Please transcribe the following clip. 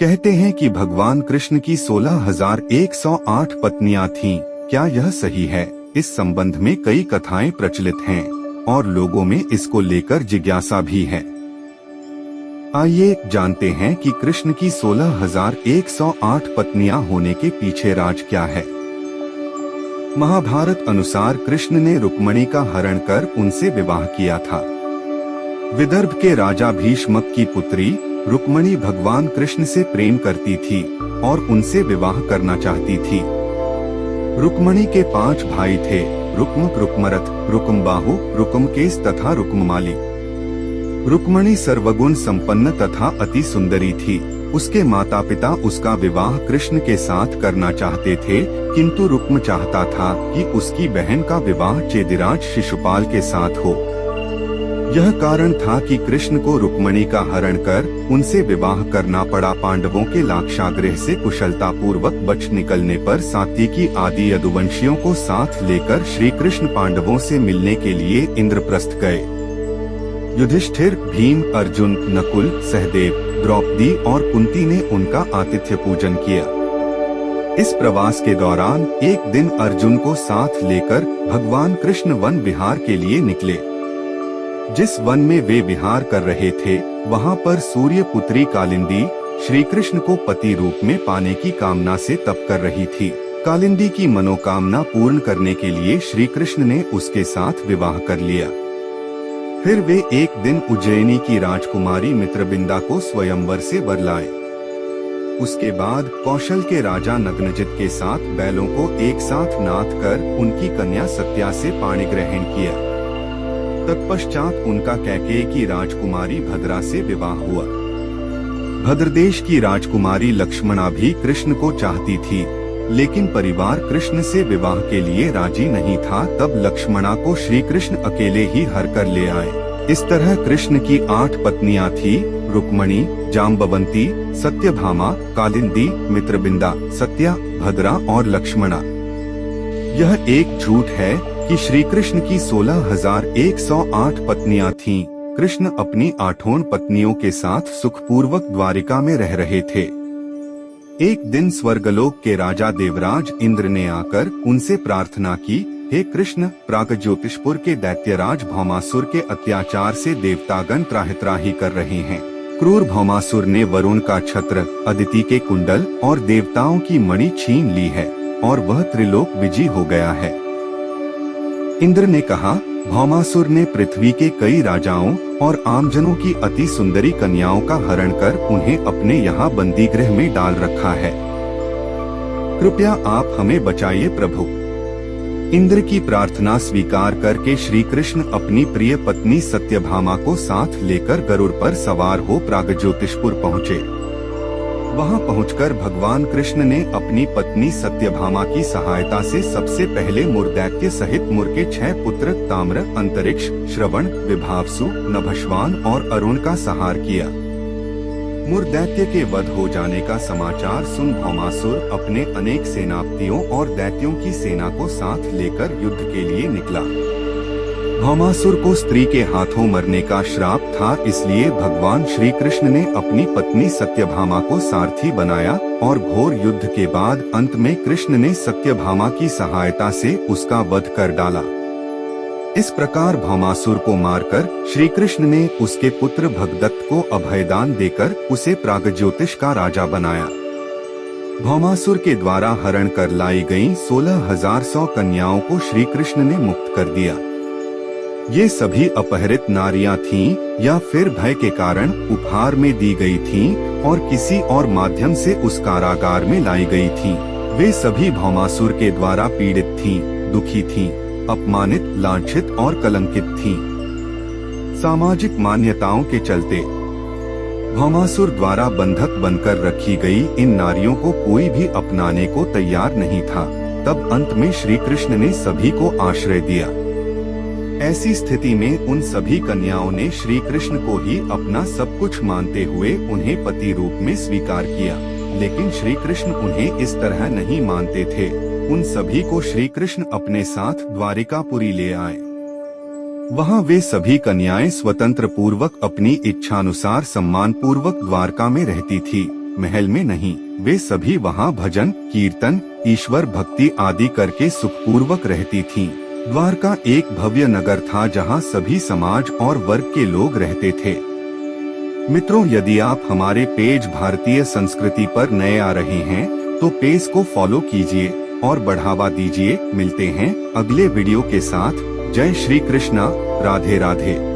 कहते हैं कि भगवान कृष्ण की 16,108 पत्नियां थीं। क्या यह सही है? इस संबंध में कई कथाएं प्रचलित हैं और लोगों में इसको लेकर जिज्ञासा भी है। आइए जानते हैं कि कृष्ण की 16,108 पत्नियां होने के पीछे राज क्या है। महाभारत अनुसार कृष्ण ने रुक्मणी का हरण कर उनसे विवाह किया था। विदर्भ के राजा भीष्मक की पुत्री रुक्मणी भगवान कृष्ण से प्रेम करती थी और उनसे विवाह करना चाहती थी। रुक्मणी के 5 भाई थे, रुक्मक, रुक्मरथ, रुक्मबाहु, रुक्मकेश तथा रुक्ममाली। रुक्मणी सर्वगुण संपन्न तथा अति सुंदरी थी। उसके माता पिता उसका विवाह कृष्ण के साथ करना चाहते थे, किंतु रुक्म चाहता था कि उसकी बहन का विवाह चेदिराज शिशुपाल के साथ हो। यह कारण था कि कृष्ण को रुक्मणी का हरण कर उनसे विवाह करना पड़ा। पांडवों के लाक्षागृह से कुशलता पूर्वक बच निकलने पर सात्विकी आदि यदुवंशियों को साथ लेकर श्री कृष्ण पांडवों से मिलने के लिए इंद्रप्रस्थ गए। युधिष्ठिर, भीम, अर्जुन, नकुल, सहदेव, द्रौपदी और कुंती ने उनका आतिथ्य पूजन किया। इस प्रवास के दौरान एक दिन अर्जुन को साथ लेकर भगवान कृष्ण वन विहार के लिए निकले। जिस वन में वे विहार कर रहे थे, वहां पर सूर्य पुत्री कालिंदी श्री कृष्ण को पति रूप में पाने की कामना से तप कर रही थी। कालिंदी की मनोकामना पूर्ण करने के लिए श्री कृष्ण ने उसके साथ विवाह कर लिया। फिर वे एक दिन उज्जैनी की राजकुमारी मित्रबिंदा को स्वयंवर से वर लाए। उसके बाद कौशल के राजा नग्नजित के साथ बैलों को एक साथ नाथ कर उनकी कन्या सत्या से पाणी ग्रहण किया। तत्पश्चात उनका कैकेयी की राजकुमारी भद्रा से विवाह हुआ। भद्रदेश की राजकुमारी लक्ष्मणा भी कृष्ण को चाहती थी, लेकिन परिवार कृष्ण से विवाह के लिए राजी नहीं था। तब लक्ष्मणा को श्री कृष्ण अकेले ही हर कर ले आए। इस तरह कृष्ण की 8 पत्नियां थी: रुक्मणी, जाम्बवंती, सत्यभामा, कालिंदी, मित्रबिंदा, सत्या, भद्रा और लक्ष्मणा। यह एक झूठ है कि श्री कृष्ण की 16,108 पत्नियां थीं। कृष्ण अपनी 8 पत्नियों के साथ सुखपूर्वक द्वारिका में रह रहे थे। एक दिन स्वर्गलोक के राजा देवराज इंद्र ने आकर उनसे प्रार्थना की, हे कृष्ण, प्रागज्योतिषपुर के दैत्यराज भौमासुर के अत्याचार से देवतागण त्राहि कर रहे हैं। क्रूर भौमासुर ने वरुण का छत्र, अदिति के कुंडल और देवताओं की मणि छीन ली है और वह त्रिलोक विजयी हो गया है। इंद्र ने कहा, भौमासुर ने पृथ्वी के कई राजाओं और आमजनों की अति सुंदरी कन्याओं का हरण कर उन्हें अपने यहाँ बंदी गृह में डाल रखा है। कृपया आप हमें बचाइए प्रभु। इंद्र की प्रार्थना स्वीकार करके श्री कृष्ण अपनी प्रिय पत्नी सत्यभामा को साथ लेकर गरुड़ पर सवार हो प्रागज्योतिषपुर पहुँचे। वहां पहुंचकर भगवान कृष्ण ने अपनी पत्नी सत्यभामा की सहायता से सबसे पहले मुरदैत्य सहित मुर के 6 पुत्र ताम्र, अंतरिक्ष, श्रवण, विभावसु, नभस्वान और अरुण का संहार किया। मुरदैत्य के वध हो जाने का समाचार सुन भौमासुर अपने अनेक सेनापतियों और दैत्यों की सेना को साथ लेकर युद्ध के लिए निकला। भौमासुर को स्त्री के हाथों मरने का श्राप था, इसलिए भगवान श्री कृष्ण ने अपनी पत्नी सत्यभामा को सारथी बनाया और घोर युद्ध के बाद अंत में कृष्ण ने सत्यभामा की सहायता से उसका वध कर डाला। इस प्रकार भौमासुर को मारकर श्री कृष्ण ने उसके पुत्र भगदत्त को अभयदान देकर उसे प्रागज्योतिष का राजा बनाया। भौमासुर के द्वारा हरण कर लाई गयी 16,100 कन्याओं को श्री कृष्ण ने मुक्त कर दिया। ये सभी अपहरित नारियां थीं या फिर भय के कारण उपहार में दी गई थीं और किसी और माध्यम से उस कारागार में लाई गई थीं। वे सभी भौमासुर के द्वारा पीड़ित थीं, दुखी थीं, अपमानित, लांछित और कलंकित थीं। सामाजिक मान्यताओं के चलते भौमासुर द्वारा बंधक बनकर रखी गई इन नारियों को कोई भी अपनाने को तैयार नहीं था। तब अंत में श्री कृष्ण ने सभी को आश्रय दिया। ऐसी स्थिति में उन सभी कन्याओं ने श्री कृष्ण को ही अपना सब कुछ मानते हुए उन्हें पति रूप में स्वीकार किया, लेकिन श्री कृष्ण उन्हें इस तरह नहीं मानते थे। उन सभी को श्री कृष्ण अपने साथ द्वारिकापुरी ले आए। वहां वे सभी कन्याएं स्वतंत्र पूर्वक अपनी इच्छानुसार सम्मान पूर्वक द्वारका में रहती थी। महल में नहीं। वे सभी वहाँ भजन कीर्तन ईश्वर भक्ति आदि करके सुखपूर्वक रहती थीं। द्वारका एक भव्य नगर था जहाँ सभी समाज और वर्ग के लोग रहते थे। मित्रों, यदि आप हमारे पेज भारतीय संस्कृति पर नए आ रहे हैं तो पेज को फॉलो कीजिए और बढ़ावा दीजिए। मिलते हैं अगले वीडियो के साथ। जय श्री कृष्णा। राधे राधे।